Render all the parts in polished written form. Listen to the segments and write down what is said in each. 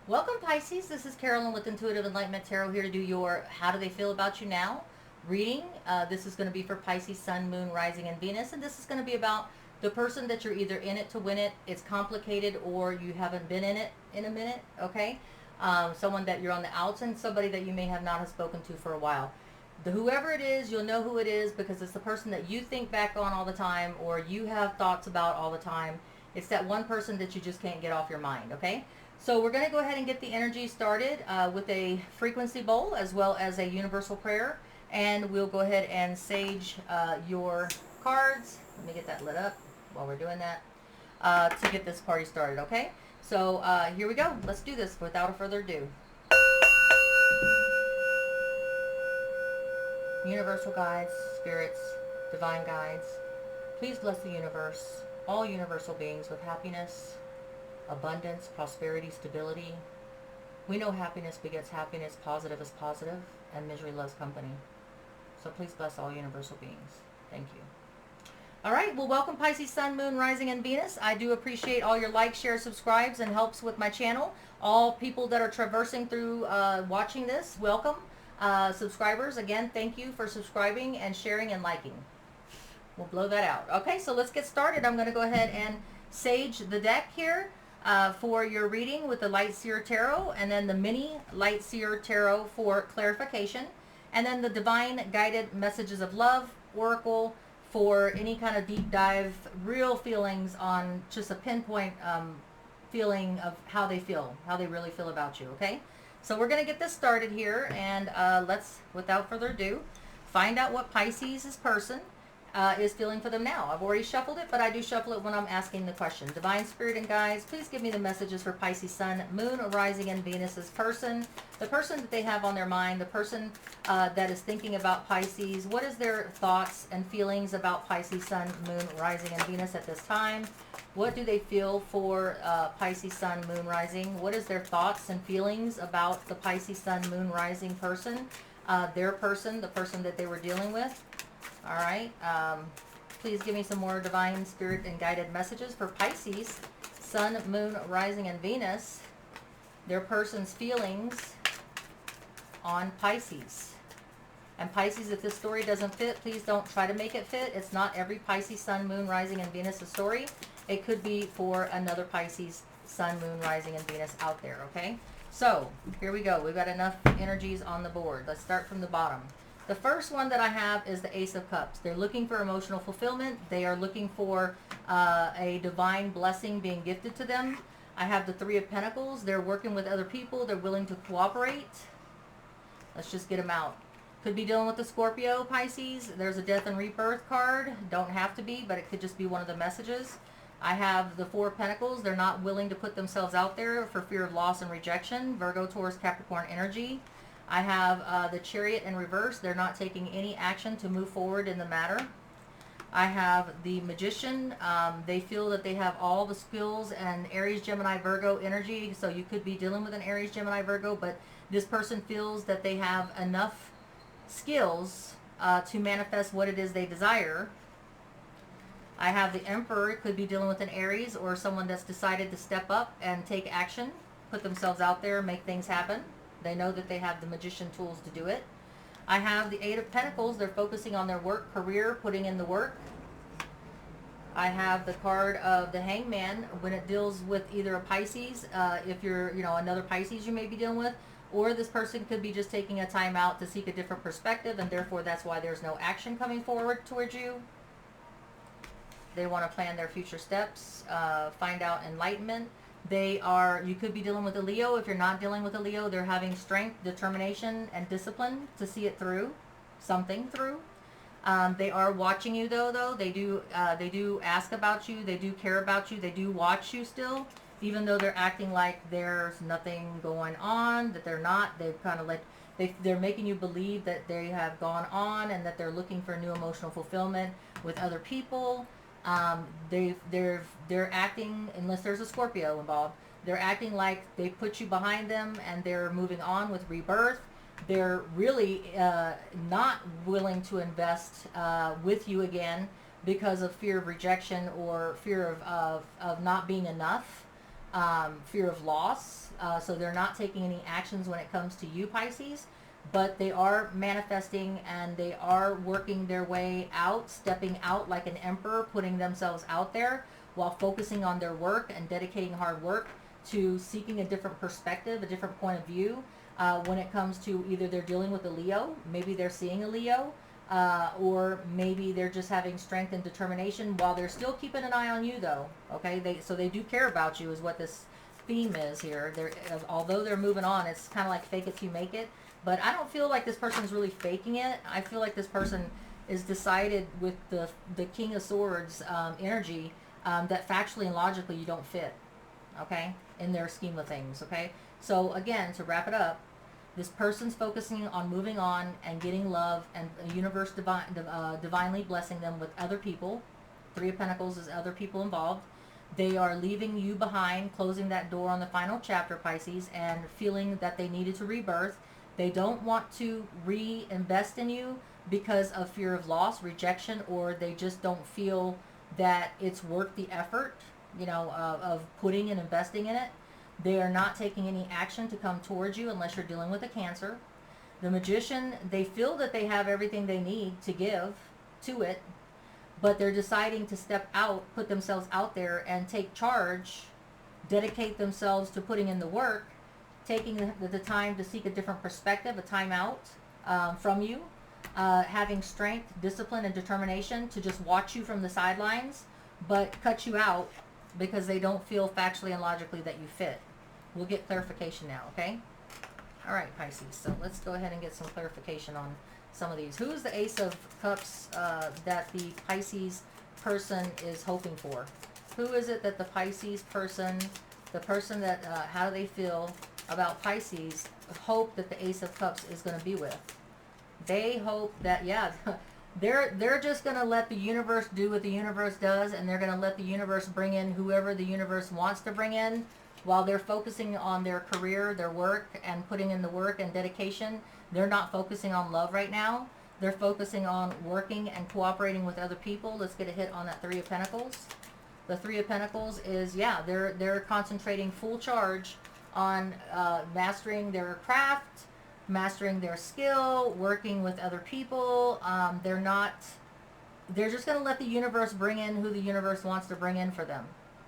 Welcome, Pisces. This is Carolyn with Intuitive Enlightenment Tarot, here to do your How Do They Feel About You Now reading. This is going to be for Pisces, Sun, Moon, Rising, and Venus. And this is going to be about the person that you're either in it to win it, it's complicated, or you haven't been in it in a minute, okay? Someone that you're on the outs, and somebody that you may have not have spoken to for a while. Whoever it is, you'll know who it is because it's the person that you think back on all the time, or you have thoughts about all the time. It's that one person that you just can't get off your mind, okay? So we're going to go ahead and get the energy started with a frequency bowl as well as a universal prayer. And we'll go ahead and sage your cards. Let me get that lit up while we're doing that to get this party started, okay? So here we go. Let's do this without further ado. Universal guides, spirits, divine guides, please bless the universe, all universal beings with happiness, abundance, prosperity, stability. We know happiness begets happiness, positive is positive, and misery loves company. So please bless all universal beings. Thank you. All right, well, welcome Pisces, Sun, Moon, Rising, and Venus. I do appreciate all your likes, shares, subscribes, and helps with my channel. All people that are traversing through watching this, welcome. Subscribers, again, thank you for subscribing and sharing and liking. We'll blow that out. Okay, so let's get started. I'm going to go ahead and sage the deck here for your reading with the Light Seer Tarot, and then the mini Light Seer Tarot for clarification, and then the Divine Guided Messages of Love Oracle for any kind of deep dive, real feelings on just a pinpoint feeling of how they feel, how they really feel about you, okay? So we're going to get this started here, and let's, without further ado, find out what Pisces' person is feeling for them now. I've already shuffled it, but I do shuffle it when I'm asking the question. Divine Spirit and guides, please give me the messages for Pisces, Sun, Moon, Rising, and Venus' person. The person that they have on their mind, the person that is thinking about Pisces. What is their thoughts and feelings about Pisces, Sun, Moon, Rising, and Venus at this time? What do they feel for Pisces, Sun, Moon, Rising? What is their thoughts and feelings about the Pisces, Sun, Moon, Rising person? Their person, the person that they were dealing with. All right. Please give me some more divine spirit and guided messages for Pisces, Sun, Moon, Rising, and Venus. Their person's feelings on Pisces. And Pisces, if this story doesn't fit, please don't try to make it fit. It's not every Pisces, Sun, Moon, Rising, and Venus' story. It could be for another Pisces, Sun, Moon, Rising, and Venus out there, okay? So, here we go. We've got enough energies on the board. Let's start from the bottom. The first one that I have is the Ace of Cups. They're looking for emotional fulfillment. They are looking for a divine blessing being gifted to them. I have the Three of Pentacles. They're working with other people. They're willing to cooperate. Let's just get them out. Could be dealing with the Scorpio, Pisces. There's a Death and Rebirth card. Don't have to be, but it could just be one of the messages. I have the Four of Pentacles. They're not willing to put themselves out there for fear of loss and rejection. Virgo, Taurus, Capricorn energy. I have the Chariot in reverse. They're not taking any action to move forward in the matter. I have the Magician. They feel that they have all the skills and Aries, Gemini, Virgo energy. So you could be dealing with an Aries, Gemini, Virgo, but this person feels that they have enough skills to manifest what it is they desire. I have the Emperor. It could be dealing with an Aries or someone that's decided to step up and take action, put themselves out there, make things happen. They know that they have the Magician tools to do it. I have the Eight of Pentacles. They're focusing on their work, career, putting in the work. I have the card of the Hangman when it deals with either a Pisces, if you're, another Pisces you may be dealing with, or this person could be just taking a time out to seek a different perspective, and therefore that's why there's no action coming forward towards you. They want to plan their future steps, find out enlightenment. You could be dealing with a Leo. If you're not dealing with a Leo, they're having strength, determination, and discipline to see it through, something through. They are watching you though. They do ask about you. They do care about you. They do watch you still, even though they're acting like there's nothing going on, that they're not. They've kind of they're making you believe that they have gone on and that they're looking for new emotional fulfillment with other people. They're acting, unless there's a Scorpio involved, they're acting like they put you behind them and they're moving on with rebirth. They're really not willing to invest with you again because of fear of rejection or fear of not being enough. fear of loss. So they're not taking any actions when it comes to you, Pisces, but they are manifesting and they are working their way out, stepping out like an emperor, putting themselves out there while focusing on their work and dedicating hard work to seeking a different perspective, a different point of view. When it comes to either they're dealing with a Leo, maybe they're seeing a Leo, or maybe they're just having strength and determination while they're still keeping an eye on you, though. Okay, so they do care about you, is what this theme is here. Although they're moving on, it's kind of like fake it till you make it. But I don't feel like this person's really faking it. I feel like this person is decided with the King of Swords energy, that factually and logically you don't fit. Okay, in their scheme of things. Okay, so again, to wrap it up, this person's focusing on moving on and getting love, and the universe divinely blessing them with other people. Three of Pentacles is other people involved. They are leaving you behind, closing that door on the final chapter, Pisces, and feeling that they needed to rebirth. They don't want to reinvest in you because of fear of loss, rejection, or they just don't feel that it's worth the effort, of putting and investing in it. They are not taking any action to come towards you unless you're dealing with a Cancer. The Magician, they feel that they have everything they need to give to it, but they're deciding to step out, put themselves out there and take charge, dedicate themselves to putting in the work, taking the time to seek a different perspective, a time out from you, having strength, discipline, and determination to just watch you from the sidelines, but cut you out because they don't feel factually and logically that you fit. We'll get clarification now, okay? All right, Pisces. So let's go ahead and get some clarification on some of these. Who is the Ace of Cups that the Pisces person is hoping for? Who is it that the Pisces person, the person that, how do they feel about Pisces, hope that the Ace of Cups is going to be with? They hope that, yeah, they're just going to let the universe do what the universe does, and they're going to let the universe bring in whoever the universe wants to bring in while they're focusing on their career, their work, and putting in the work and dedication. They're not focusing on love right now. They're focusing on working and cooperating with other people. Let's get a hit on that Three of Pentacles. The Three of Pentacles is, yeah, they're concentrating full charge on mastering their craft, mastering their skill, working with other people. They're just going to let the universe bring in who the universe wants to bring in for them.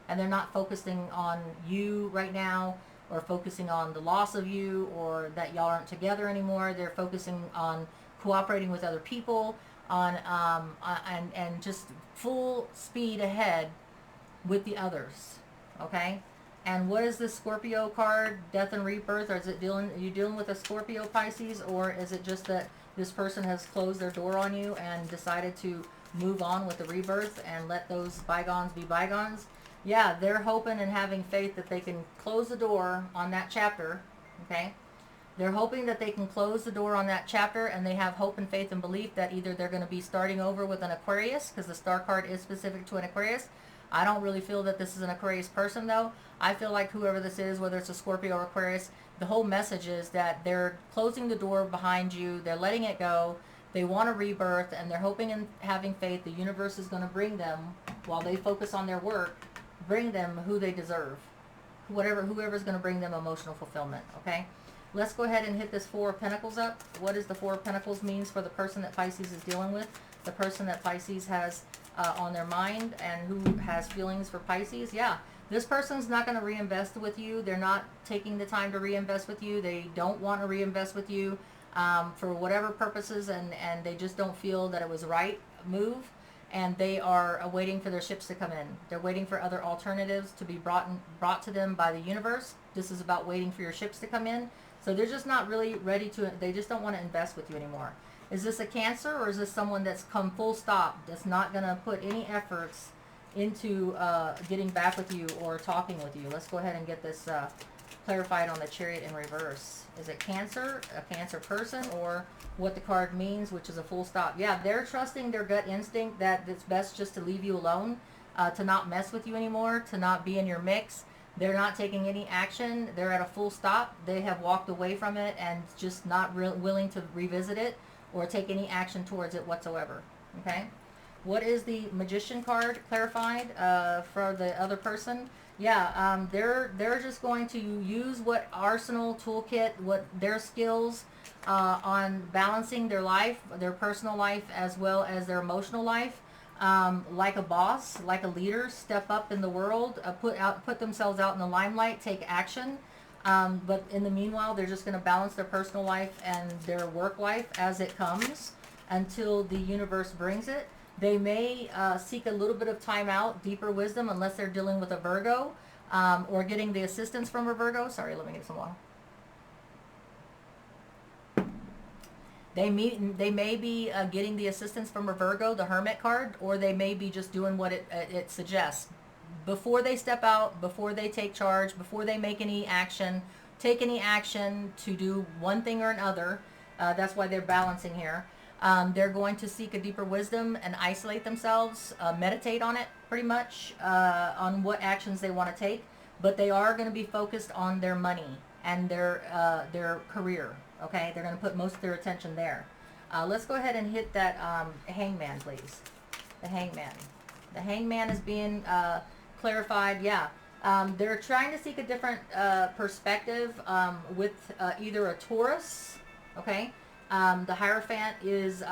And they're not focusing on you right now, or focusing on the loss of you, or that y'all aren't together anymore. They're focusing on cooperating with other people, on and just full speed ahead with the others. Okay? And what is this Scorpio card? Death and rebirth. Or is it are you dealing with a Scorpio, Pisces, or is it just that this person has closed their door on you and decided to move on with the rebirth and let those bygones be bygones? Yeah, they're hoping and having faith that they can close the door on that chapter. Okay? They're hoping that they can close the door on that chapter, and they have hope and faith and belief that either they're going to be starting over with an Aquarius, because the star card is specific to an Aquarius. I don't really feel that this is an Aquarius person, though. I feel like whoever this is, whether it's a Scorpio or Aquarius, the whole message is that they're closing the door behind you. They're letting it go. They want a rebirth, and they're hoping and having faith the universe is going to bring them, while they focus on their work, bring them who they deserve. Whoever's going to bring them emotional fulfillment, okay? Let's go ahead and hit this Four of Pentacles up. What does the Four of Pentacles means for the person that Pisces is dealing with? The person that Pisces has on their mind and who has feelings for Pisces. Yeah, this person's not going to reinvest with you. They're not taking the time to reinvest with you. They don't want to reinvest with you for whatever purposes, and they just don't feel that it was the right move. And they are waiting for their ships to come in. They're waiting for other alternatives to be brought to them by the universe. This is about waiting for your ships to come in. So they're just not really ready to, they just don't want to invest with you anymore. Is this a Cancer, or is this someone that's come full stop, that's not going to put any efforts into getting back with you or talking with you? Let's go ahead and get this clarified on the Chariot in reverse. Is it Cancer, a Cancer person, or what the card means, which is a full stop? Yeah, they're trusting their gut instinct that it's best just to leave you alone, to not mess with you anymore, to not be in your mix. They're not taking any action. They're at a full stop. They have walked away from it and just not willing to revisit it or take any action towards it whatsoever. Okay? What is the Magician card clarified for the other person? Yeah, they're just going to use what arsenal toolkit, what their skills on balancing their life, their personal life, as well as their emotional life. Like a boss, like a leader, step up in the world, put themselves out in the limelight, take action. But in the meanwhile, they're just going to balance their personal life and their work life as it comes until the universe brings it. They may seek a little bit of time out, deeper wisdom, unless they're dealing with a Virgo or getting the assistance from a Virgo. Sorry, let me get some water. They may be getting the assistance from a Virgo, the Hermit card, or they may be just doing what it suggests. Before they step out, before they take charge, before they make any action, take any action to do one thing or another. That's why they're balancing here. They're going to seek a deeper wisdom and isolate themselves, meditate on it pretty much, on what actions they want to take. But they are going to be focused on their money and their career. Okay, they're going to put most of their attention there. Let's go ahead and hit that hangman, please. The hangman. The hangman is being clarified. Yeah. They're trying to seek a different perspective with either a Taurus, okay? The Hierophant is,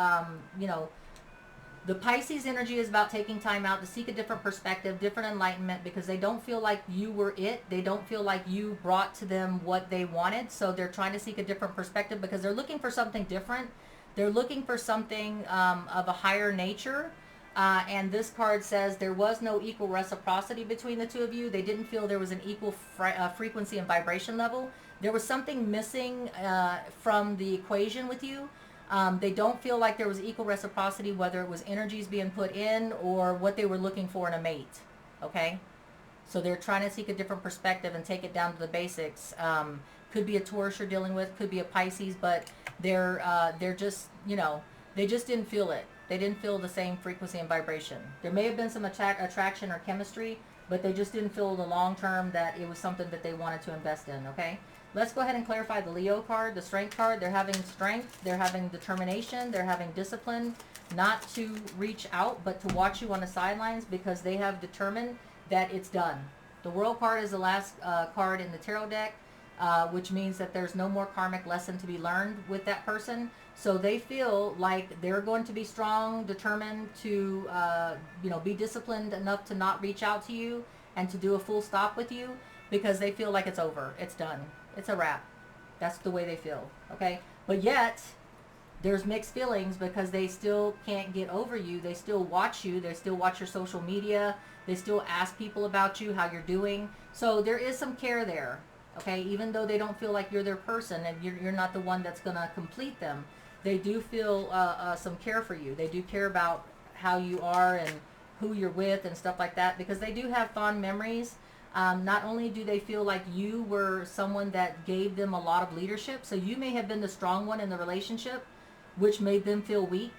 the Pisces energy is about taking time out to seek a different perspective, different enlightenment, because they don't feel like you were it. They don't feel like you brought to them what they wanted. So they're trying to seek a different perspective because they're looking for something different. They're looking for something of a higher nature. And this card says there was no equal reciprocity between the two of you. They didn't feel there was an equal frequency and vibration level. There was something missing from the equation with you. They don't feel like there was equal reciprocity, whether it was energies being put in or what they were looking for in a mate. Okay? So they're trying to seek a different perspective and take it down to the basics. Could be a Taurus you're dealing with, could be a Pisces, but they're just, they just didn't feel it. They didn't feel the same frequency and vibration. There may have been some attraction or chemistry, but they just didn't feel in the long term that it was something that they wanted to invest in, okay? Let's go ahead and clarify the Leo card, the Strength card. They're having strength, they're having determination, they're having discipline, not to reach out, but to watch you on the sidelines because they have determined that it's done. The World card is the last card in the tarot deck, which means that there's no more karmic lesson to be learned with that person. So they feel like they're going to be strong, determined to, be disciplined enough to not reach out to you and to do a full stop with you because they feel like it's over. It's done. It's a wrap. That's the way they feel. Okay? But yet, there's mixed feelings because they still can't get over you. They still watch you. They still watch your social media. They still ask people about you, how you're doing. So there is some care there. Okay? Even though they don't feel like you're their person and you're not the one that's going to complete them, they do feel some care for you. They do care about how you are and who you're with and stuff like that because they do have fond memories. Not only do they feel like you were someone that gave them a lot of leadership, so you may have been the strong one in the relationship, which made them feel weak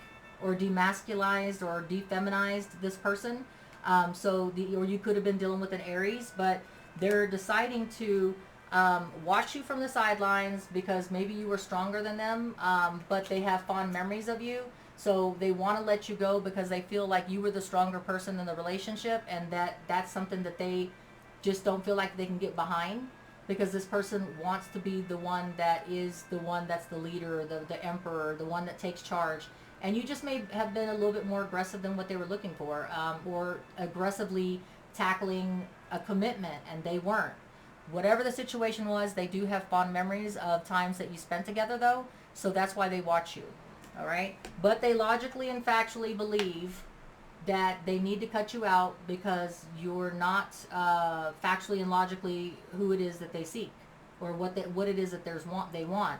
or demasculized or defeminized this person. Or you could have been dealing with an Aries, but they're deciding to watch you from the sidelines because maybe you were stronger than them, but they have fond memories of you. So they want to let you go because they feel like you were the stronger person in the relationship, and that's something that they just don't feel like they can get behind because this person wants to be the one that is the one that's the leader, the emperor, the one that takes charge. And you just may have been a little bit more aggressive than what they were looking for, or aggressively tackling a commitment, and they weren't. Whatever the situation was, they do have fond memories of times that you spent together, though, so that's why they watch you, all right? But they logically and factually believe that they need to cut you out because you're not factually and logically who it is that they seek or what it is that they want.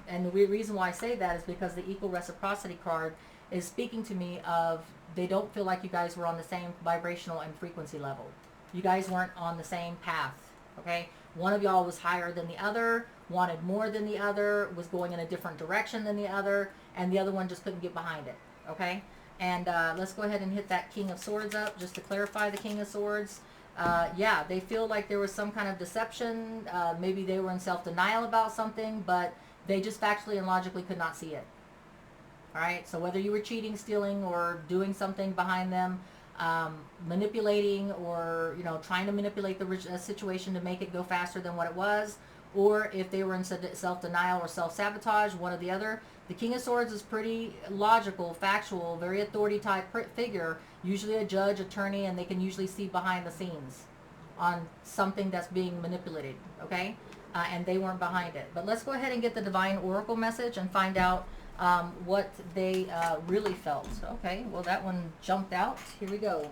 And the reason why I say that is because the equal reciprocity card is speaking to me of they don't feel like you guys were on the same vibrational and frequency level. You guys weren't on the same path, okay? One of y'all was higher than the other, wanted more than the other, was going in a different direction than the other, and the other one just couldn't get behind it, okay? And let's go ahead and hit that King of Swords up just to clarify the King of Swords. Yeah, they feel like there was some kind of deception. Maybe they were in self-denial about something, but they just factually and logically could not see it. All right, so whether you were cheating, stealing, or doing something behind them, manipulating, or trying to manipulate the situation to make it go faster than what it was, or if they were in self-denial or self-sabotage, one or the other. The King of Swords is pretty logical, factual, very authority type figure, usually a judge, attorney, and they can usually see behind the scenes on something that's being manipulated, okay? And they weren't behind it. But let's go ahead and get the Divine Oracle message and find out what they really felt. Okay, well, that one jumped out. Here we go.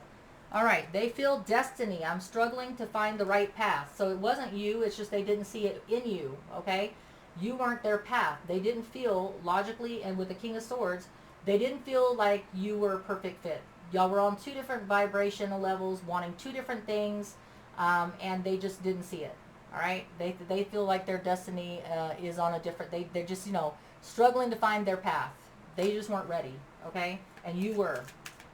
All right, they feel destiny. I'm struggling to find the right path. So it wasn't you, it's just they didn't see it in you, okay? You weren't their path. They didn't feel logically, and with the King of Swords, they didn't feel like you were a perfect fit. Y'all were on two different vibrational levels, wanting two different things, and they just didn't see it. All right, they feel like their destiny is on a different. They're just struggling to find their path. They just weren't ready. Okay, and you were.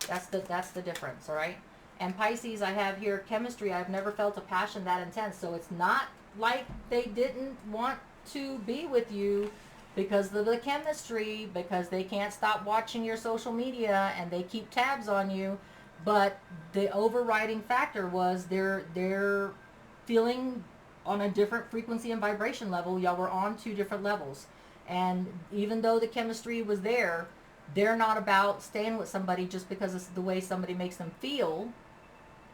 That's the difference. All right. And Pisces, I have here chemistry. I've never felt a passion that intense. So it's not like they didn't want to be with you because of the chemistry, because they can't stop watching your social media and they keep tabs on you. But the overriding factor was they're feeling on a different frequency and vibration level. Y'all were on two different levels. And even though the chemistry was there, they're not about staying with somebody just because it's the way somebody makes them feel.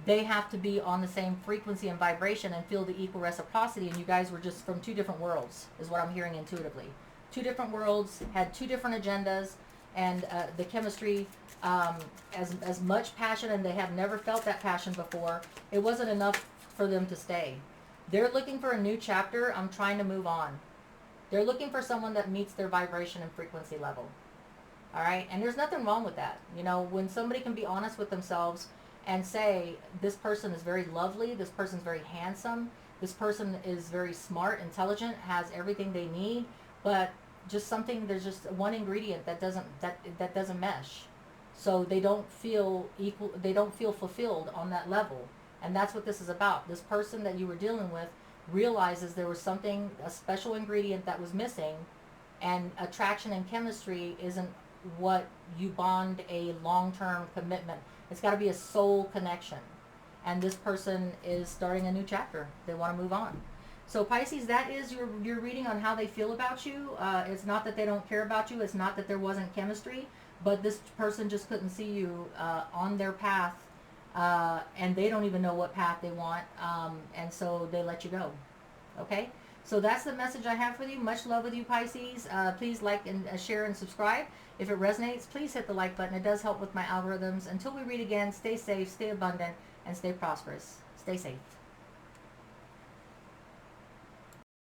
They have to be on the same frequency and vibration and feel the equal reciprocity. And you guys were just from two different worlds, is what I'm hearing intuitively. Two different worlds, had two different agendas, and the chemistry, as much passion, and they have never felt that passion before, it wasn't enough for them to stay. They're looking for a new chapter. I'm trying to move on. They're looking for someone that meets their vibration and frequency level. All right? And there's nothing wrong with that. When somebody can be honest with themselves and say, this person is very lovely, this person's very handsome, this person is very smart, intelligent, has everything they need, but there's just one ingredient that doesn't mesh. So they don't feel equal, they don't feel fulfilled on that level. And that's what this is about. This person that you were dealing with realizes there was something, a special ingredient that was missing, and attraction and chemistry isn't what you bond a long-term commitment. It's got to be a soul connection. And this person is starting a new chapter. They want to move on. So Pisces, that is your reading on how they feel about you. It's not that they don't care about you. It's not that there wasn't chemistry. But this person just couldn't see you on their path. And they don't even know what path they want. And so they let you go. Okay? So that's the message I have for you. Much love with you, Pisces. Please like and share and subscribe. If it resonates, please hit the like button. It does help with my algorithms. Until we read again, stay safe, stay abundant, and stay prosperous. Stay safe.